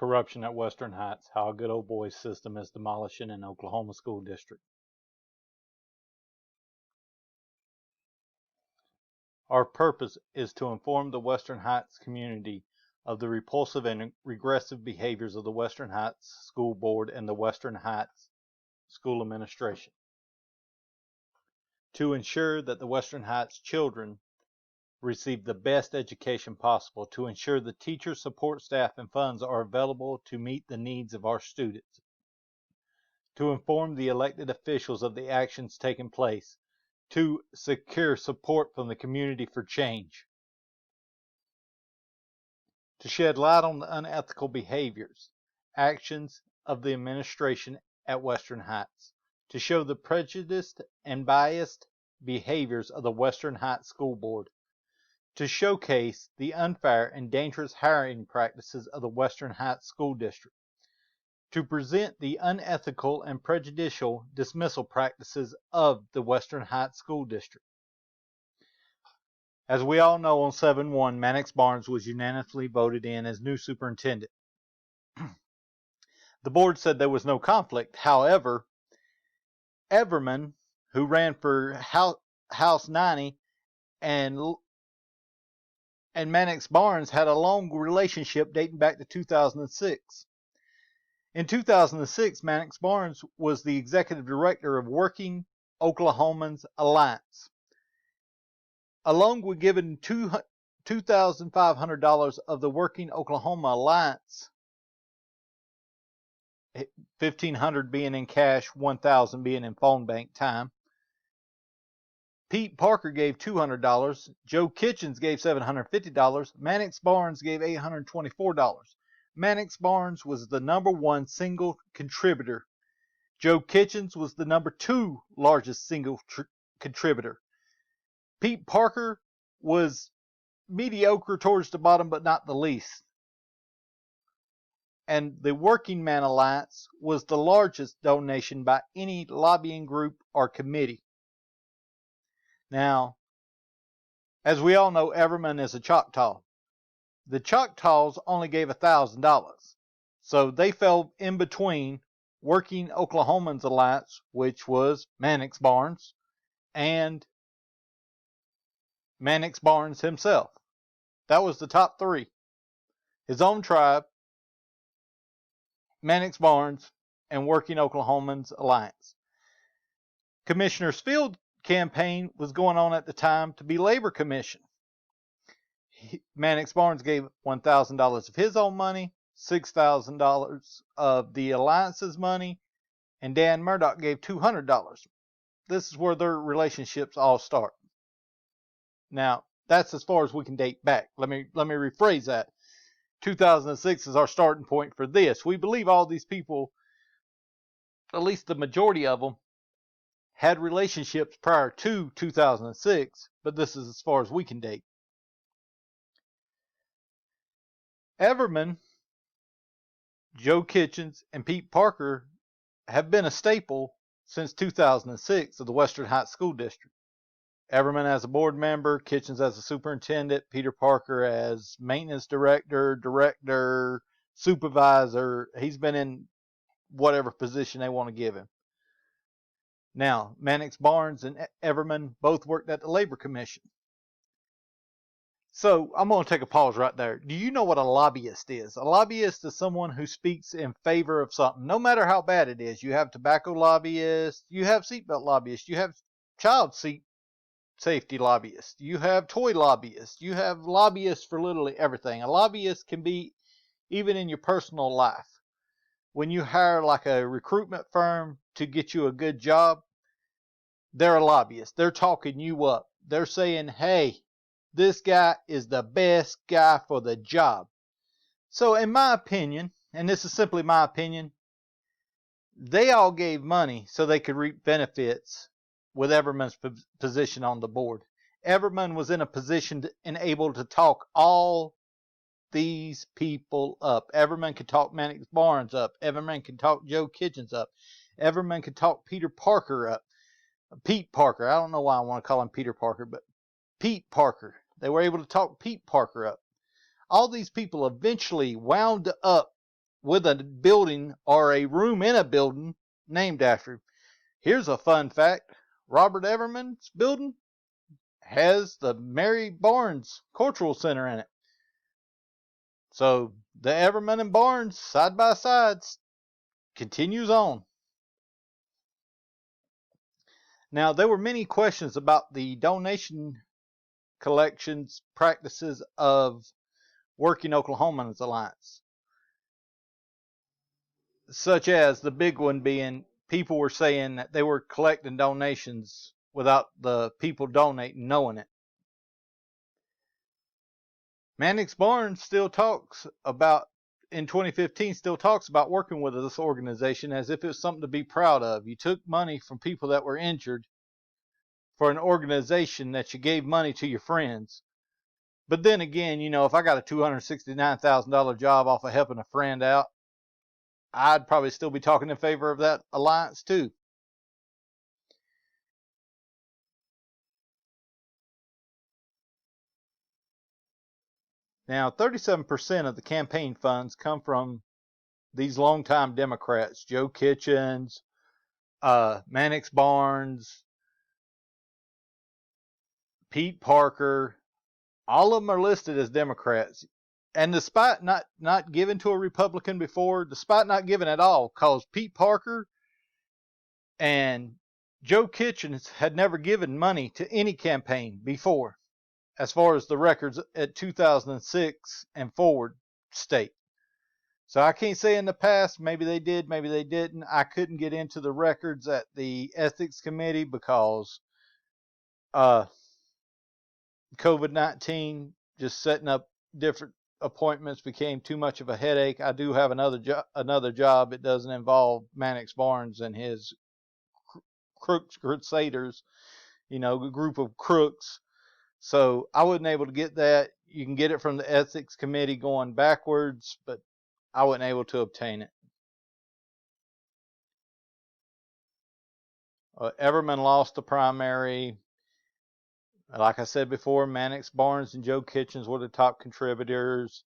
Corruption at Western Heights, how a good old boys system is demolishing an Oklahoma school district. Our purpose is to inform the Western Heights community of the repulsive and regressive behaviors of the Western Heights School Board and the Western Heights School Administration. To ensure that the Western Heights children receive the best education possible, to ensure the teachers, support staff, and funds are available to meet the needs of our students, to inform the elected officials of the actions taking place, to secure support from the community for change, to shed light on the unethical behaviors, actions of the administration at Western Heights, to show the prejudiced and biased behaviors of the Western Heights School Board, to showcase the unfair and dangerous hiring practices of the Western Heights School District, to present the unethical and prejudicial dismissal practices of the Western Heights School District. As we all know, on 7/1, Mannix Barnes was unanimously voted in as new superintendent. The board said there was no conflict. However, Everman, who ran for House 90, and Mannix Barnes had a long relationship dating back to 2006. In 2006, Mannix Barnes was the executive director of Working Oklahomans Alliance. Along with giving $2,500 of the Working Oklahoma Alliance, $1,500 being in cash, $1,000 being in phone bank time, Pete Parker gave $200, Joe Kitchens gave $750, Mannix Barnes gave $824. Mannix Barnes was the #1 single contributor. Joe Kitchens was the #2 largest single contributor. Pete Parker was mediocre towards the bottom, but not the least. And the Working Man Alliance was the largest donation by any lobbying group or committee. Now, as we all know, Everman is a Choctaw. The Choctaws only gave $1,000. So they fell in between Working Oklahomans Alliance, which was Mannix Barnes, and Mannix Barnes himself. That was the top three. His own tribe, Mannix Barnes, and Working Oklahomans Alliance. Commissioner Field's campaign was going on at the time to be Labor Commission. Mannix Barnes gave $1,000 of his own money, $6,000 of the Alliance's money, and Dan Murdoch gave $200. This is where their relationships all start. Now, that's as far as we can date back. Let me rephrase that. 2006 is our starting point for this. We believe all these people, at least the majority of them, had relationships prior to 2006, but this is as far as we can date. Everman, Joe Kitchens, and Pete Parker have been a staple since 2006 of the Western Heights School District. Everman as a board member, Kitchens as a superintendent, Peter Parker as maintenance director, supervisor. He's been in whatever position they want to give him. Now, Mannix Barnes and Everman both worked at the Labor Commission. So I'm going to take a pause right there. Do you know what a lobbyist is? A lobbyist is someone who speaks in favor of something, no matter how bad it is. You have tobacco lobbyists, you have seatbelt lobbyists, you have child seat safety lobbyists, you have toy lobbyists, you have lobbyists for literally everything. A lobbyist can be even in your personal life. When you hire like a recruitment firm to get you a good job, they're a lobbyist. They're talking you up. They're saying, hey, this guy is the best guy for the job. So in my opinion, and this is simply my opinion, they all gave money so they could reap benefits with Everman's position on the board. Everman was in a position and able to talk all these people up. Everman could talk Mannix Barnes up. Everman could talk Joe Kitchens up. Everman could talk Peter Parker up. Pete Parker. I don't know why I want to call him Peter Parker, but Pete Parker. They were able to talk Pete Parker up. All these people eventually wound up with a building or a room in a building named after him. Here's a fun fact. Robert Everman's building has the Mary Barnes Cultural Center in it. So the Everman and Barnes side by side continues on. Now, there were many questions about the donation collections practices of Working Oklahomans Alliance, such as the big one being people were saying that they were collecting donations without the people donating knowing it. Mannix Barnes still talks about, in 2015, still talks about working with this organization as if it was something to be proud of. You took money from people that were injured for an organization that you gave money to your friends. But then again, if I got a $269,000 job off of helping a friend out, I'd probably still be talking in favor of that alliance too. Now, 37% of the campaign funds come from these longtime Democrats: Joe Kitchens, Mannix Barnes, Pete Parker. All of them are listed as Democrats. And despite not giving to a Republican before, despite not giving at all, because Pete Parker and Joe Kitchens had never given money to any campaign before, as far as the records at 2006 and forward state. So I can't say in the past, maybe they did, maybe they didn't. I couldn't get into the records at the ethics committee because COVID-19, just setting up different appointments became too much of a headache. I do have another job. It doesn't involve Mannix Barnes and his crooks, crusaders, a group of crooks. So I wasn't able to get that. You can get it from the ethics committee going backwards, but I wasn't able to obtain it. Everman lost the primary. Like I said before, Mannix Barnes and Joe Kitchens were the top contributors.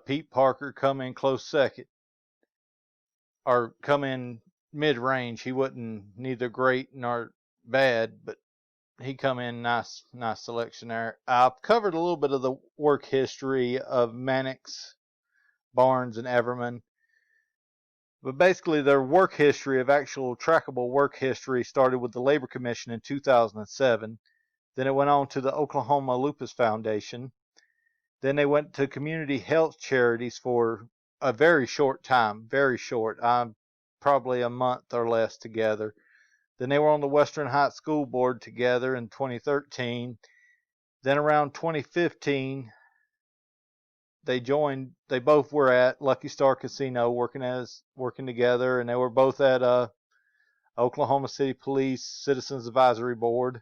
Pete Parker come in close second, or come in mid-range. He wasn't neither great nor bad, but he come in nice selection there. I've covered a little bit of the work history of Mannix, Barnes, and Everman. But basically, their work history of actual trackable work history started with the Labor Commission in 2007. Then it went on to the Oklahoma Lupus Foundation. Then they went to community health charities for a very short time, very short, probably a month or less together. Then they were on the Western Heights School Board together in 2013. Then around 2015, they both were at Lucky Star Casino working together, and they were both at Oklahoma City Police Citizens Advisory Board.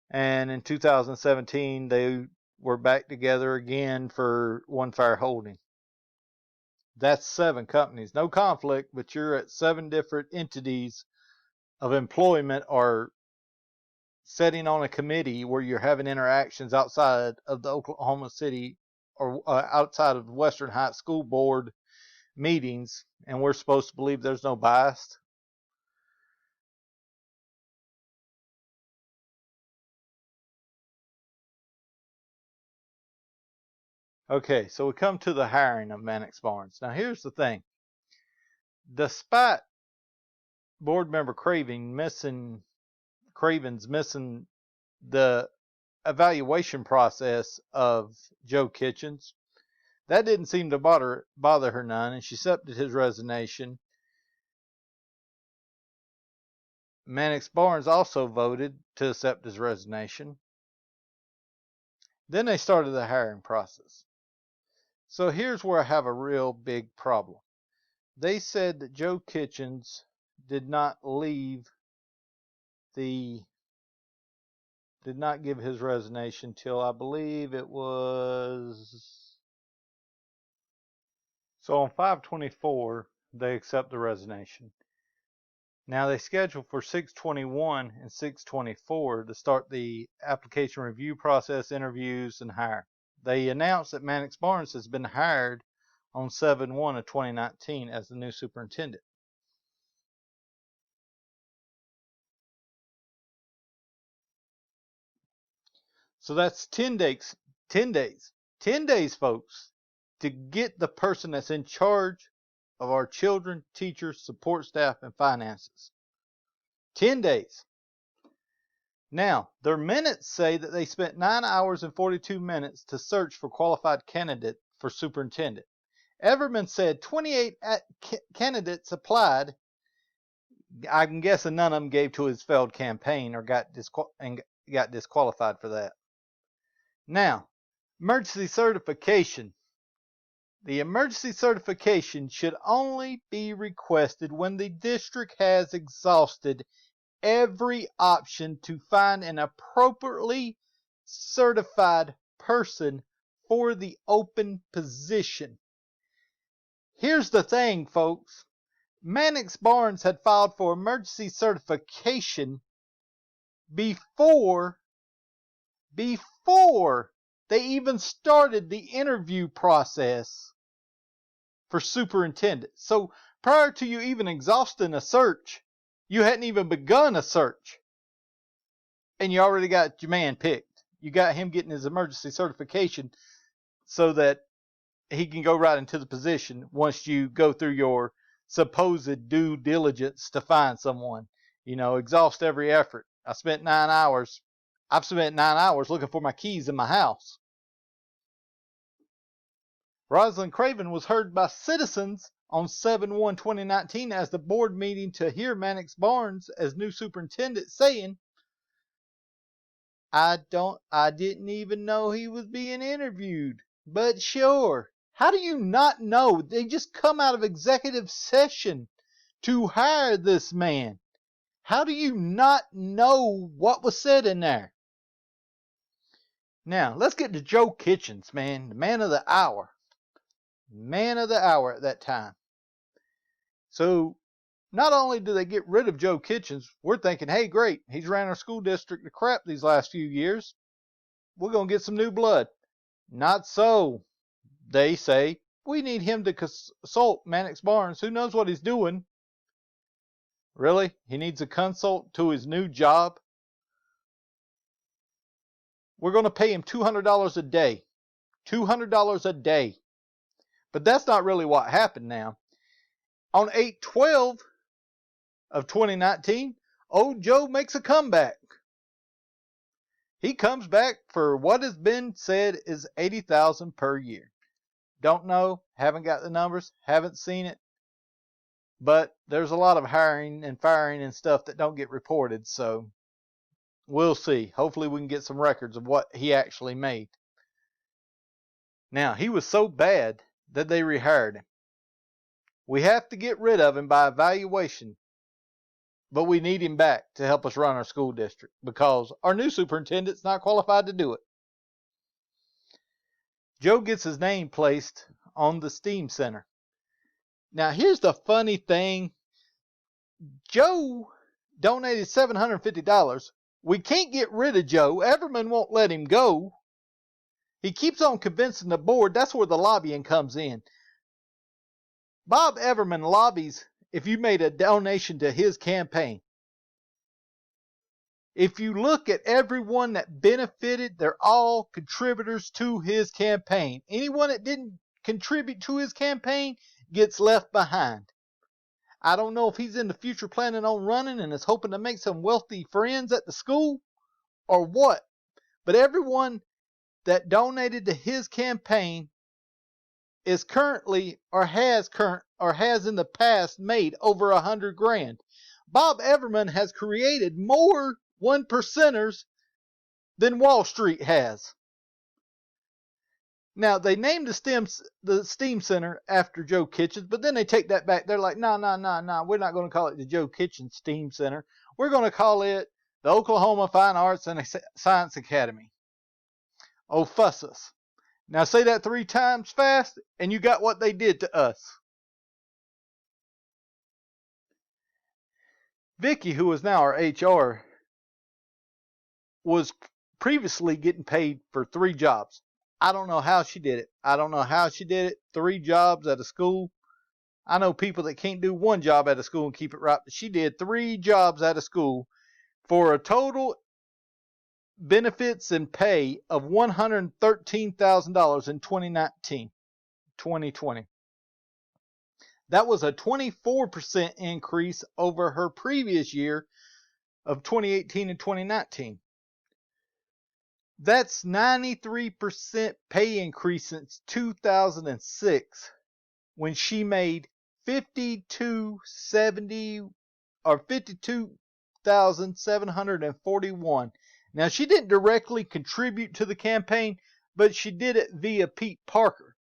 And in 2017, they were back together again for One Fire Holding. That's 7 companies. No conflict, but you're at 7 different entities of employment or sitting on a committee where you're having interactions outside of the Oklahoma City or outside of the Western Heights School Board meetings, and we're supposed to believe there's no bias. Okay, so we come to the hiring of Mannix Barnes. Now, here's the thing. Despite board member Craven's missing the evaluation process of Joe Kitchens, that didn't seem to bother her none, and she accepted his resignation. Mannix Barnes also voted to accept his resignation. Then they started the hiring process. So here's where I have a real big problem. They said that Joe Kitchens did not give his resignation till, I believe it was, so on 5/24 they accept the resignation. Now they schedule for 6/21 and 6/24 to start the application review process, interviews, and hire. They announced that Mannix Barnes has been hired on 7/1 of 2019 as the new superintendent. So that's 10 days. 10 days. 10 days, folks, to get the person that's in charge of our children, teachers, support staff, and finances. 10 days. Now, their minutes say that they spent 9 hours and 42 minutes to search for qualified candidate for superintendent. Everman said 28 candidates applied. I'm guessing none of them gave to his failed campaign or got disqualified for that. Now, emergency certification. The emergency certification should only be requested when the district has exhausted every option to find an appropriately certified person for the open position. Here's the thing, folks. Mannix Barnes had filed for emergency certification before they even started the interview process for superintendent. So prior to you even exhausting a search, you hadn't even begun a search, and you already got your man picked. You got him getting his emergency certification so that he can go right into the position once you go through your supposed due diligence to find someone. Exhaust every effort. I've spent 9 hours looking for my keys in my house. Rosalind Craven was heard by citizens on 7/1/2019 as the board meeting to hear Mannix Barnes as new superintendent saying, I didn't even know he was being interviewed, but sure. How do you not know? They just come out of executive session to hire this man. How do you not know what was said in there? Now, let's get to Joe Kitchens, man, the man of the hour. Man of the hour at that time. So, not only do they get rid of Joe Kitchens, we're thinking, hey, great, he's ran our school district to crap these last few years. We're going to get some new blood. Not so. They say, we need him to consult Mannix Barnes. Who knows what he's doing? Really? He needs a consult to his new job? We're going to pay him $200 a day. $200 a day. But that's not really what happened now. On 8/12 of 2019, old Joe makes a comeback. He comes back for what has been said is $80,000 per year. Don't know, haven't got the numbers, haven't seen it. But there's a lot of hiring and firing and stuff that don't get reported, so we'll see. Hopefully we can get some records of what he actually made. Now, he was so bad that they rehired him. We have to get rid of him by evaluation, but we need him back to help us run our school district because our new superintendent's not qualified to do it. Joe gets his name placed on the STEAM Center. Now, here's the funny thing. Joe donated $750. We can't get rid of Joe. Everman won't let him go. He keeps on convincing the board. That's where the lobbying comes in. Bob Everman lobbies if you made a donation to his campaign. If you look at everyone that benefited, they're all contributors to his campaign. Anyone that didn't contribute to his campaign gets left behind. I don't know if he's in the future planning on running and is hoping to make some wealthy friends at the school or what. But everyone that donated to his campaign is currently or has in the past made over $100,000. Bob Everman has created more 1%ers than Wall Street has. Now, they named the STEAM Center after Joe Kitchens, but then they take that back. They're like, no, we're not going to call it the Joe Kitchens STEAM Center. We're going to call it the Oklahoma Fine Arts and Science Academy. Oh, fuss us. Now say that 3 times fast, and you got what they did to us. Vicky, who is now our HR, was previously getting paid for 3 jobs. I don't know how she did it. I don't know how she did it. 3 jobs at a school. I know people that can't do 1 job at a school and keep it right, but she did 3 jobs at a school for a total benefits and pay of $113,000 in 2020. That was a 24% increase over her previous year of 2018 and 2019. That's 93% pay increase since 2006, when she made 5270 or 52,741. Now, she didn't directly contribute to the campaign, but she did it via Pete Parker.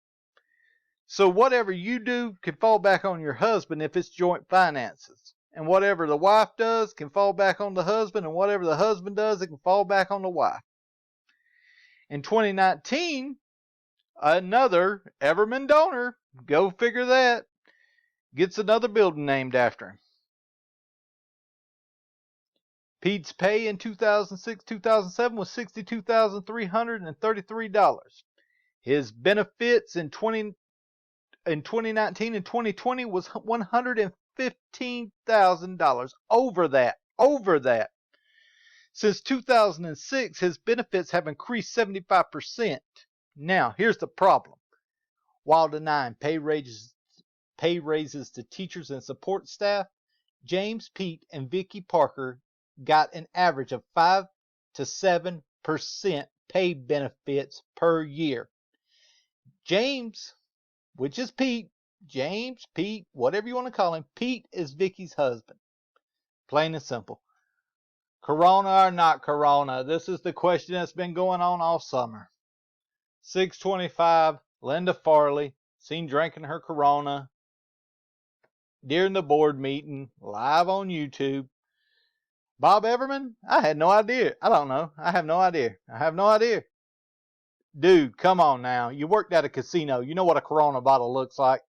So whatever you do can fall back on your husband if it's joint finances. And whatever the wife does can fall back on the husband, and whatever the husband does, it can fall back on the wife. In 2019, another Everman donor, go figure that, gets another building named after him. Pete's pay in 2006-2007 was $62,333. His benefits in 2019 and 2020 was $115,000. Over that. Since 2006, his benefits have increased 75%. Now, here's the problem. While denying pay raises to teachers and support staff, James, Pete, and Vicky Parker got an average of 5 to 7% pay benefits per year. James, which is Pete, James, Pete, whatever you want to call him, Pete is Vicky's husband. Plain and simple. Corona or not Corona, this is the question that's been going on all summer. 625, Linda Farley, seen drinking her Corona during the board meeting, live on YouTube. Bob Everman, I had no idea. I don't know. I have no idea. Dude, come on now. You worked at a casino. You know what a Corona bottle looks like.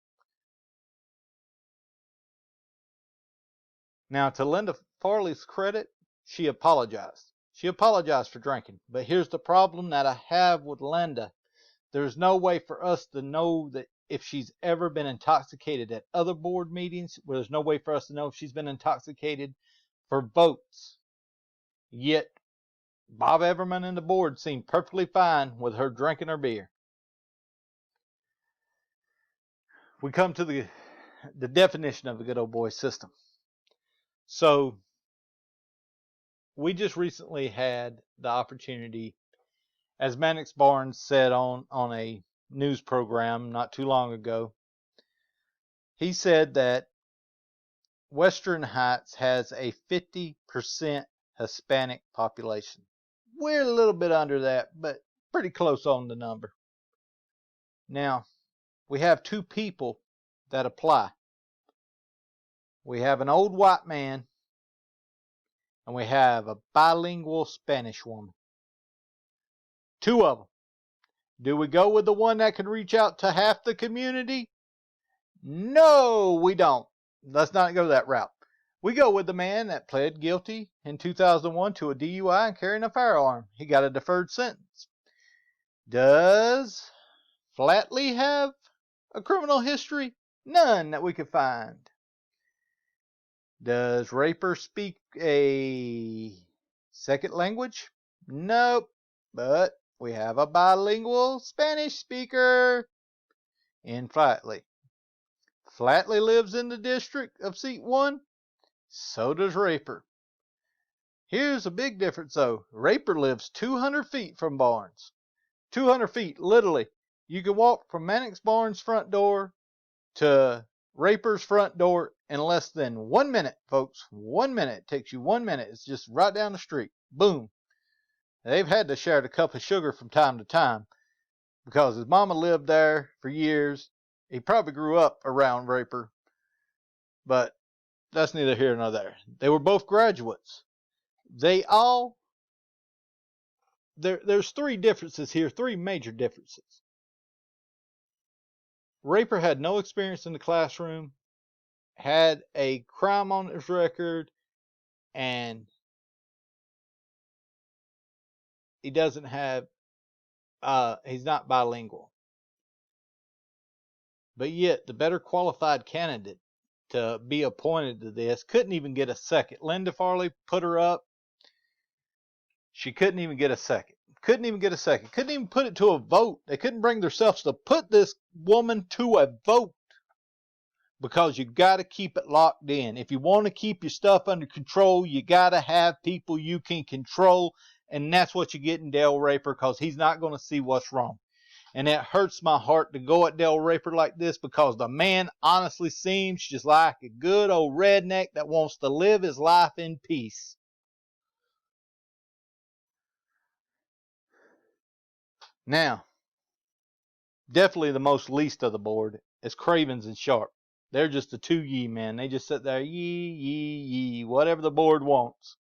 Now, to Linda Farley's credit, she apologized. She apologized for drinking. But here's the problem that I have with Linda. There's no way for us to know that if she's ever been intoxicated at other board meetings. There's no way for us to know if she's been intoxicated for votes. Yet, Bob Everman and the board seemed perfectly fine with her drinking her beer. We come to the definition of the good old boy system. So, we just recently had the opportunity, as Mannix Barnes said on a news program not too long ago, he said that Western Heights has a 50% Hispanic population. We're a little bit under that, but pretty close on the number. Now, we have 2 people that apply. We have an old white man, and we have a bilingual Spanish woman. 2 of them. Do we go with the one that can reach out to half the community? No, we don't. Let's not go that route. We go with the man that pled guilty in 2001 to a DUI and carrying a firearm. He got a deferred sentence. Does Flatley have a criminal history? None that we could find. Does Raper speak a second language? Nope. But we have a bilingual Spanish speaker in Flatley. Flatley lives in the district of Seat 1. So does Raper. Here's a big difference though. Raper lives 200 feet from Barnes. 200 feet, literally. You can walk from Mannix Barnes' front door to Raper's front door in less than 1 minute, folks. 1 minute. It takes you 1 minute. It's just right down the street. Boom. They've had to share a cup of sugar from time to time because his mama lived there for years. He probably grew up around Raper, but that's neither here nor there. They were both graduates. There's 3 differences here, 3 major differences. Raper had no experience in the classroom, had a crime on his record, and he doesn't have He's not bilingual. But yet, the better qualified candidate to be appointed to this couldn't even get a second. Linda Farley put her up. She couldn't even get a second. Couldn't even get a second. Couldn't even put it to a vote. They couldn't bring themselves to put this woman to a vote because you got to keep it locked in. If you want to keep your stuff under control, you got to have people you can control. And that's what you get in Dale Raper because he's not going to see what's wrong. And it hurts my heart to go at Dale Raper like this because the man honestly seems just like a good old redneck that wants to live his life in peace. Now, definitely the most least of the board is Cravens and Sharp. They're just the two yee men. They just sit there, yee, yee, yee, whatever the board wants.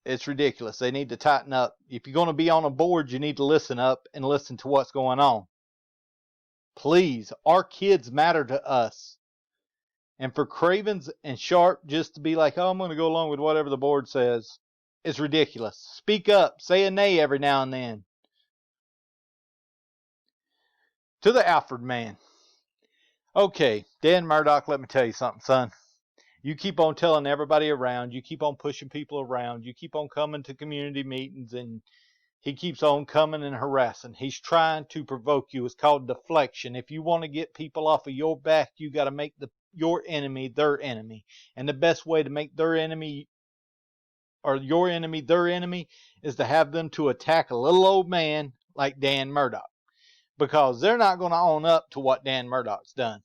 It's ridiculous. They need to tighten up. If you're going to be on a board, you need to listen up and listen to what's going on. Please, our kids matter to us. And for Cravens and Sharp just to be like, oh, I'm going to go along with whatever the board says, it's ridiculous. Speak up. Say a nay every now and then. To the Alfred man. Okay, Dan Murdoch, let me tell you something, son. You keep on telling everybody around. You keep on pushing people around. You keep on coming to community meetings, and he keeps on coming and harassing. He's trying to provoke you. It's called deflection. If you want to get people off of your back, you got to make your enemy their enemy. And the best way to make their enemy or your enemy their enemy is to have them to attack a little old man like Dan Murdoch. Because they're not going to own up to what Dan Murdoch's done.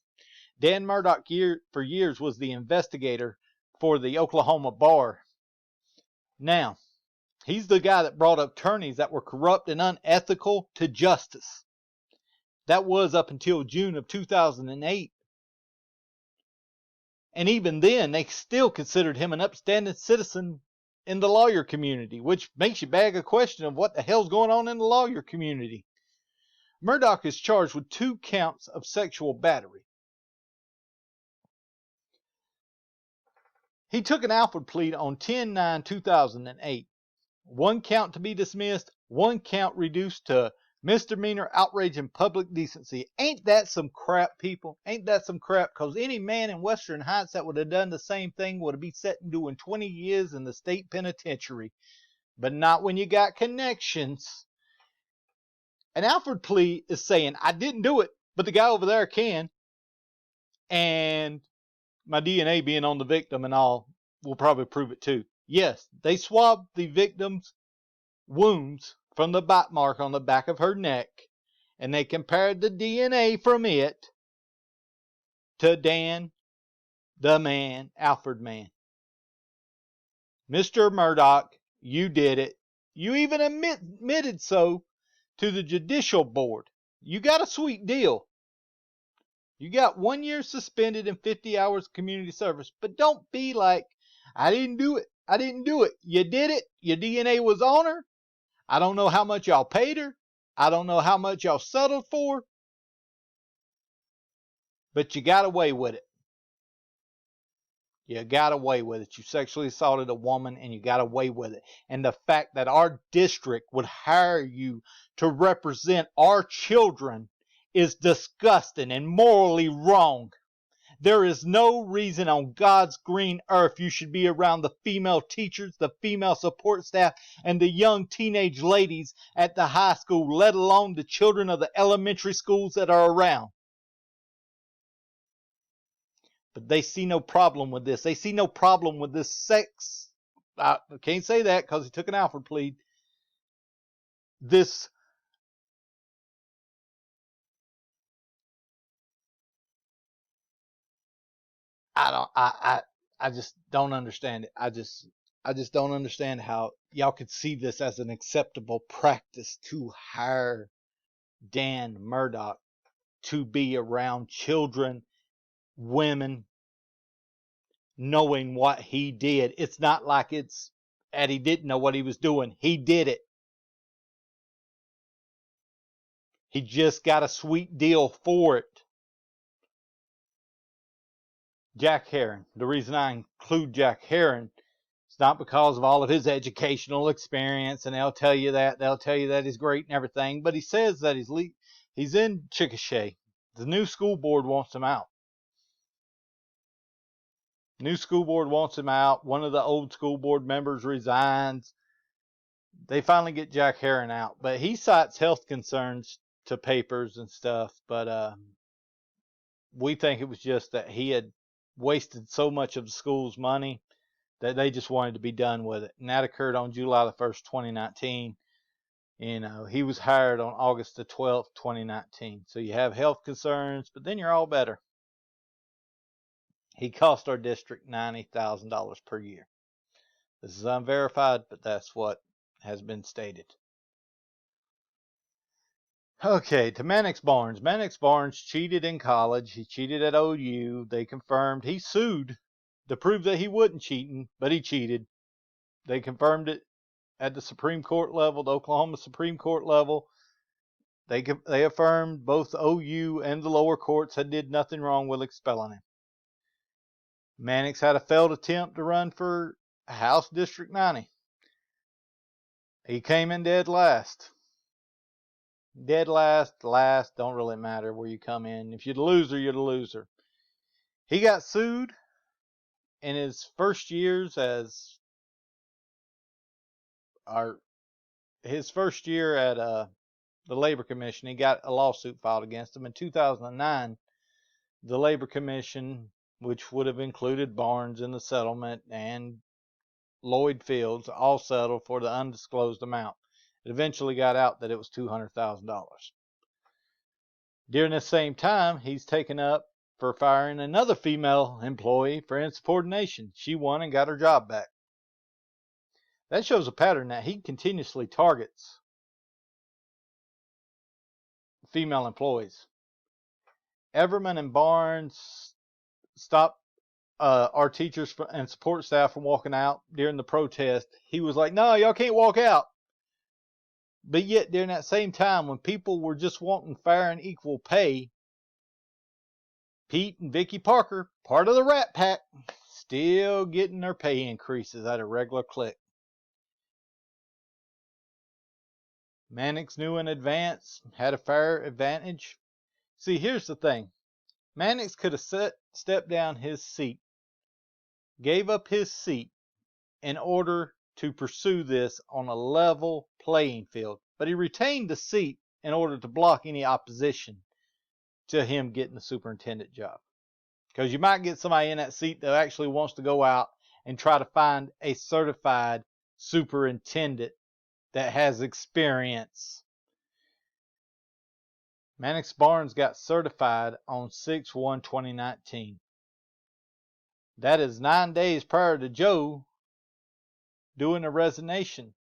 Dan Murdoch for years was the investigator for the Oklahoma bar. Now, he's the guy that brought attorneys that were corrupt and unethical to justice. That was up until June of 2008. And even then, they still considered him an upstanding citizen in the lawyer community, which makes you beg a question of what the hell's going on in the lawyer community. Murdoch is charged with 2 counts of sexual battery. He took an Alfred plea on 10/9/2008. 1 count to be dismissed, 1 count reduced to misdemeanor outrage and public decency. Ain't that some crap, people? Ain't that some crap? Because any man in Western Heights that would have done the same thing would have been sitting doing 20 years in the state penitentiary. But not when you got connections. An Alfred plea is saying, I didn't do it, but the guy over there can. And my DNA being on the victim and all will probably prove it too. Yes, they swabbed the victim's wounds from the bite mark on the back of her neck, and they compared the DNA from it to Dan, the man, Alfred man. Mr. Murdoch, you did it. You even admitted so to the judicial board. You got a sweet deal. You got 1 year suspended and 50 hours community service. But don't be like, I didn't do it. I didn't do it. You did it. Your DNA was on her. I don't know how much y'all paid her. I don't know how much y'all settled for. But you got away with it. You got away with it. You sexually assaulted a woman and you got away with it. And the fact that our district would hire you to represent our children is disgusting and morally wrong. There is no reason on God's green earth you should be around the female teachers, the female support staff, and the young teenage ladies at the high school, let alone the children of the elementary schools that are around. But they see no problem with this. They see no problem with this sex. I can't say that because he took an Alfred plea. This I just don't understand it. I just don't understand how y'all could see this as an acceptable practice to hire Dan Murdoch to be around children, women, knowing what he did. It's not like it's that he didn't know what he was doing. He did it. He just got a sweet deal for it. Jack Herring. The reason I include Jack Herring It's not because of all of his educational experience, and they'll tell you that. They'll tell you that he's great and everything, but he says that he's in Chickasha. The new school board wants him out. New school board wants him out. One of the old school board members resigns. They finally get Jack Herron out, but he cites health concerns to papers and stuff. But we think it was just that he had wasted so much of the school's money that they just wanted to be done with it. And that occurred on July the 1st, 2019. He was hired on August the 12th, 2019. So you have health concerns, but then you're all better. He cost our district $90,000 per year. This is unverified, but that's what has been stated. Okay, to Mannix Barnes. Mannix Barnes cheated in college. He cheated at OU. They confirmed. He sued to prove that he wasn't cheating, but he cheated. They confirmed it at the Supreme Court level, the Oklahoma Supreme Court level. They affirmed both OU and the lower courts had did nothing wrong with expelling him. Mannix had a failed attempt to run for House District 90. He came in dead last. Dead last, don't really matter where you come in. If you're the loser, you're the loser. He got sued in his first years as his first year at the Labor Commission. He got a lawsuit filed against him in 2009. The Labor Commission, which would have included Barnes in the settlement and Lloyd Fields, all settled for the undisclosed amount. It eventually got out that it was $200,000. During this same time, he's taken up for firing another female employee for insubordination. She won and got her job back. That shows a pattern that he continuously targets female employees. Everman and Barnes stopped our teachers and support staff from walking out during the protest. He was like, no, y'all can't walk out. But yet, during that same time, when people were just wanting fair and equal pay, Pete and Vicky Parker, part of the Rat Pack, still getting their pay increases at a regular clip. Mannix knew in advance, had a fair advantage. See, here's the thing. Mannix could have stepped down his seat, gave up his seat in order to pursue this on a level playing field. But he retained the seat in order to block any opposition to him getting the superintendent job. Because you might get somebody in that seat that actually wants to go out and try to find a certified superintendent that has experience. Mannix Barnes got certified on 6/1/2019. That is 9 days prior to Joe doing a resignation.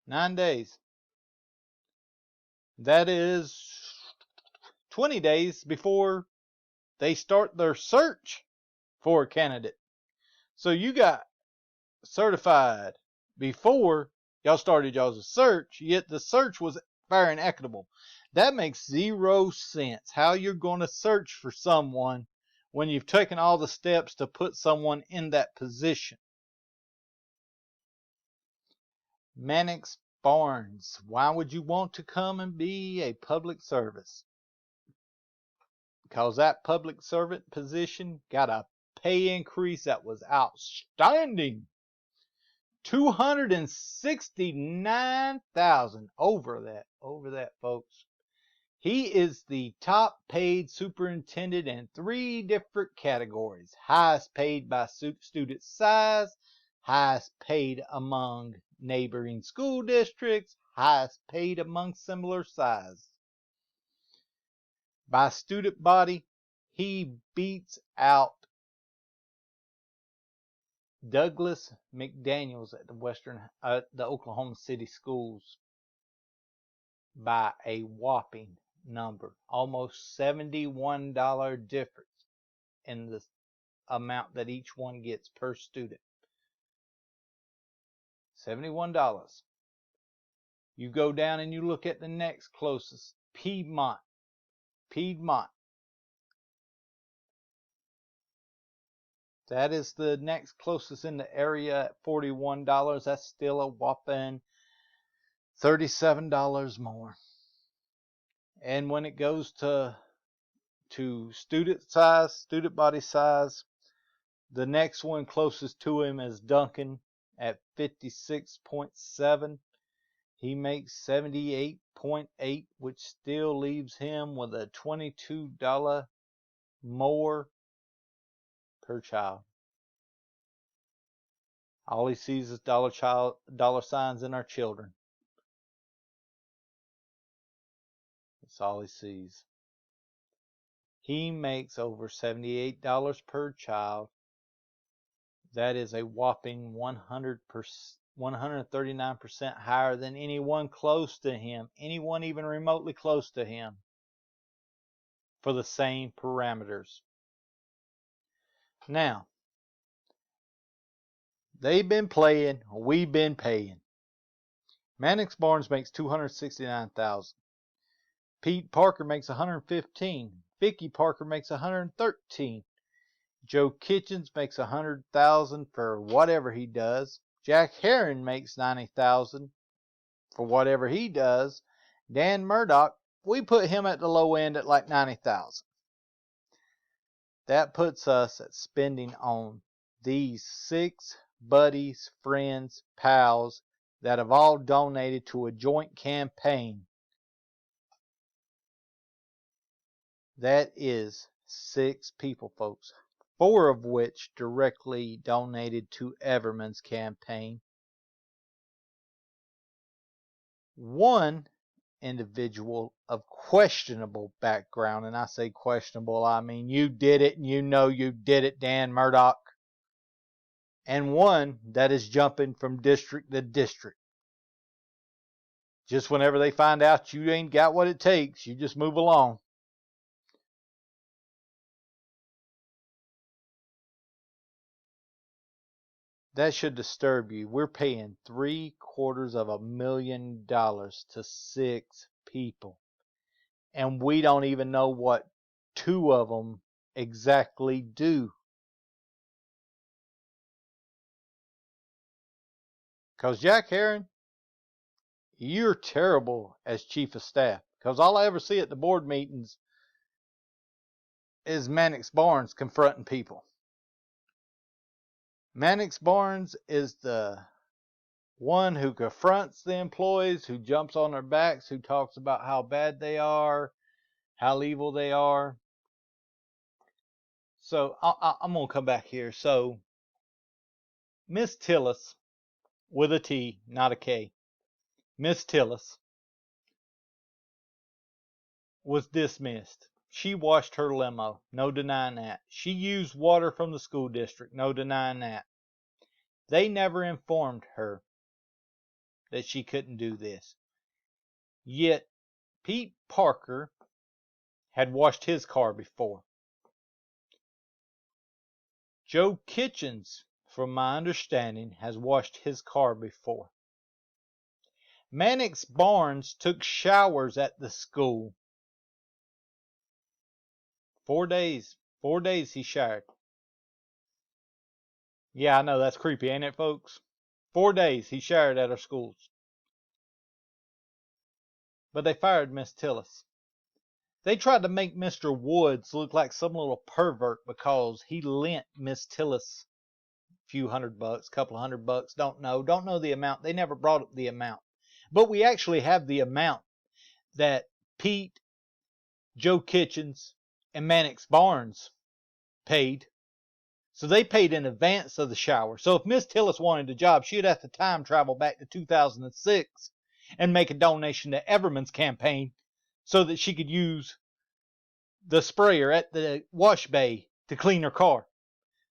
Nine days. That is 20 days before they start their search for a candidate. So you got certified before y'all started y'all's search, yet the search was fair and equitable. That makes zero sense. How you're going to search for someone when you've taken all the steps to put someone in that position. Mannix Barnes, why would you want to come and be a public service? Because that public servant position got a pay increase that was outstanding. $269,000 over that, folks. He is the top paid superintendent in 3 different categories. Highest paid by student size, highest paid among neighboring school districts, highest paid among similar size. By student body, he beats out Douglas McDaniels at the Oklahoma City schools by a whopping number. Almost $71 difference in the amount that each one gets per student. $71. You go down and you look at the next closest, Piedmont. That is the next closest in the area at $41. That's still a whopping $37 more. And when it goes to student size, student body size, the next one closest to him is Duncan at 56.7. He makes 78.8, which still leaves him with a $22 more per child. All he sees is dollar signs in our children. That's all he sees. He makes over $78 per child. That is a whopping 139% higher than anyone close to him, anyone even remotely close to him, for the same parameters. Now, they've been playing, we've been paying. Mannix Barnes makes $269,000. Pete Parker makes $115,000. Vicky Parker makes $113,000. Joe Kitchens makes $100,000 for whatever he does. Jack Herron makes $90,000 for whatever he does. Dan Murdoch, we put him at the low end at like $90,000. That puts us at spending on these 6 buddies, friends, pals that have all donated to a joint campaign. That is 6 people, folks. 4 of which directly donated to Everman's campaign. 1 individual of questionable background, and I say questionable, I mean you did it and you know you did it, Dan Murdoch. And 1 that is jumping from district to district. Just whenever they find out you ain't got what it takes, you just move along. That should disturb you. We're paying $750,000 to 6 people. And we don't even know what 2 of them exactly do. Because Jack Herron, you're terrible as chief of staff. Because all I ever see at the board meetings is Mannix Barnes confronting people. Mannix Barnes is the one who confronts the employees, who jumps on their backs, who talks about how bad they are, how evil they are. So I'm going to come back here. So Miss Tillis, with a T, not a K, Miss Tillis was dismissed. She washed her limo, no denying that. She used water from the school district, no denying that. They never informed her that she couldn't do this. Yet Pete Parker had washed his car before. Joe Kitchens, from my understanding, has washed his car before. Mannix Barnes took showers at the school. 4 days. 4 days he showered. Yeah, I know, that's creepy, ain't it, folks? 4 days he showered at our schools. But they fired Miss Tillis. They tried to make Mr. Woods look like some little pervert because he lent Miss Tillis a few $100, couple $100, don't know the amount. They never brought up the amount. But we actually have the amount that Pete, Joe Kitchens, and Mannix Barnes paid. So they paid in advance of the shower. So if Miss Tillis wanted a job, she'd have to time travel back to 2006 and make a donation to Everman's campaign so that she could use the sprayer at the wash bay to clean her car.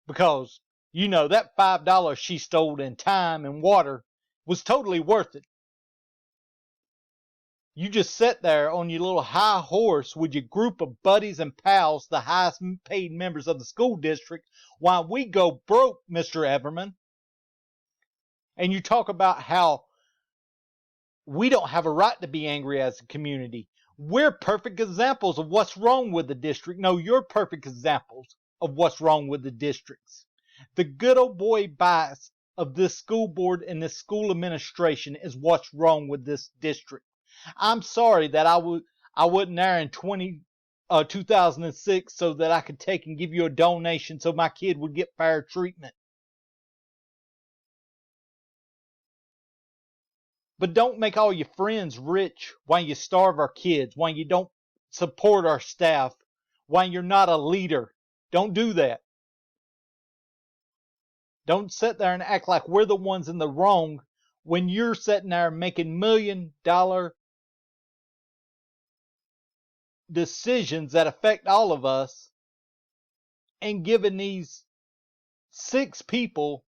Because, you know, that $5 she stole in time and water was totally worth it. You just sit there on your little high horse with your group of buddies and pals, the highest paid members of the school district, while we go broke, Mr. Everman. And you talk about how we don't have a right to be angry as a community. We're perfect examples of what's wrong with the district. No, you're perfect examples of what's wrong with the districts. The good old boy bias of this school board and this school administration is what's wrong with this district. I'm sorry that I wasn't there in 2006 so that I could take and give you a donation so my kid would get fair treatment. But don't make all your friends rich while you starve our kids, while you don't support our staff, while you're not a leader. Don't do that. Don't sit there and act like we're the ones in the wrong when you're sitting there making $1 million decisions that affect all of us and giving these 6 people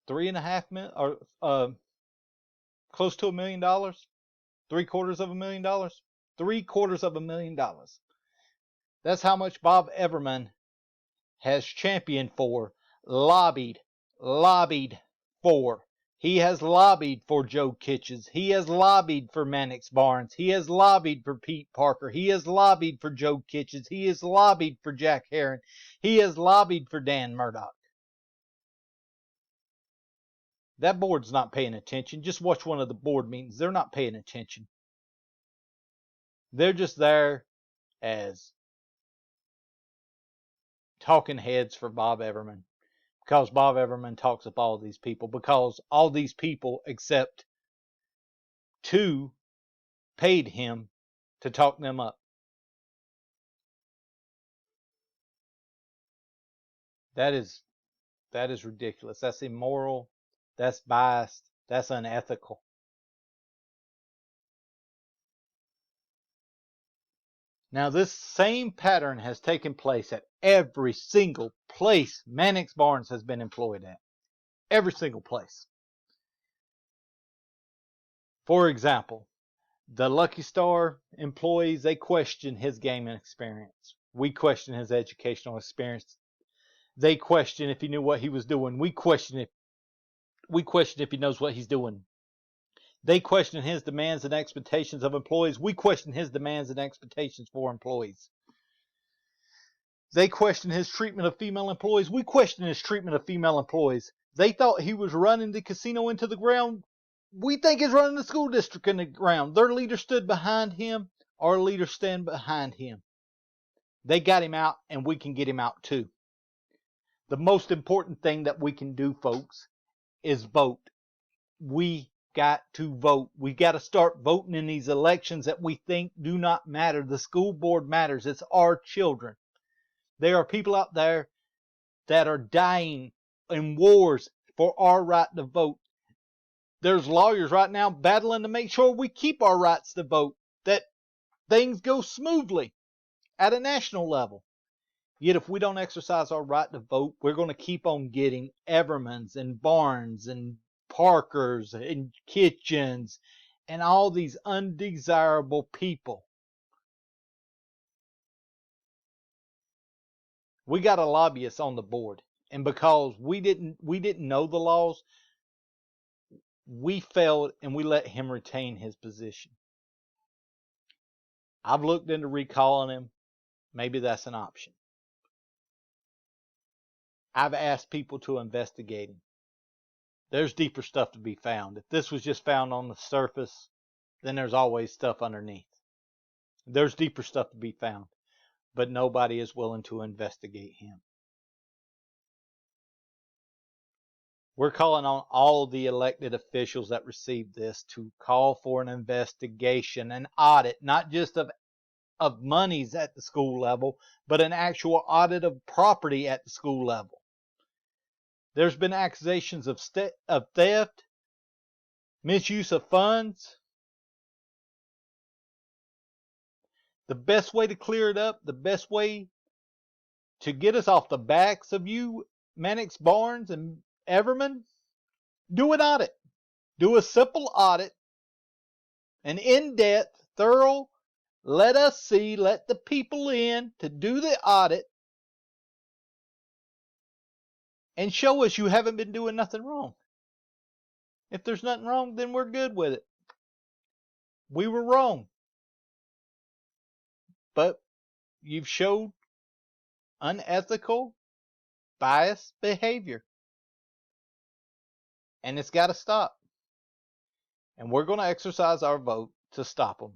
$3.5 million or close to $1 million, $750,000, $750,000. That's how much Bob Everman has championed for, lobbied for. He has lobbied for Joe Kitchens. He has lobbied for Mannix Barnes. He has lobbied for Pete Parker. He has lobbied for Joe Kitchens. He has lobbied for Jack Herron. He has lobbied for Dan Murdoch. That board's not paying attention. Just watch one of the board meetings. They're not paying attention. They're just there as talking heads for Bob Everman. Because Bob Everman talks up all these people. Because all these people except 2 paid him to talk them up. That is ridiculous. That's immoral. That's biased. That's unethical. Now, this same pattern has taken place at every single place Mannix Barnes has been employed at. Every single place. For example, the Lucky Star employees, they question his gaming experience. We question his educational experience. They question if he knew what he was doing. We question if he knows what he's doing. They question his demands and expectations of employees. We question his demands and expectations for employees. They question his treatment of female employees. We question his treatment of female employees. They thought he was running the casino into the ground. We think he's running the school district in the ground. Their leader stood behind him. Our leaders stand behind him. They got him out, and we can get him out too. The most important thing that we can do, folks, is vote. We got to vote. We got to start voting in these elections that we think do not matter. The school board matters. It's our children. There are people out there that are dying in wars for our right to vote. There's lawyers right now battling to make sure we keep our rights to vote, that things go smoothly at a national level. Yet if we don't exercise our right to vote, we're going to keep on getting Evermans and Barnes and Parkers and Kitchens and all these undesirable people. We got a lobbyist on the board, and because we didn't know the laws, we failed and we let him retain his position. I've looked into recalling him. Maybe that's an option. I've asked people to investigate him. There's deeper stuff to be found. If this was just found on the surface, then there's always stuff underneath. There's deeper stuff to be found, but nobody is willing to investigate him. We're calling on all the elected officials that received this to call for an investigation, an audit, not just of monies at the school level, but an actual audit of property at the school level. There's been accusations of theft, misuse of funds. The best way to clear it up, the best way to get us off the backs of you, Mannix Barnes and Everman, do an audit. Do a simple audit, an in-depth, thorough, let the people in to do the audit and show us you haven't been doing nothing wrong. If there's nothing wrong, then we're good with it. We were wrong. But you've showed unethical, biased behavior. And it's got to stop. And we're going to exercise our vote to stop them.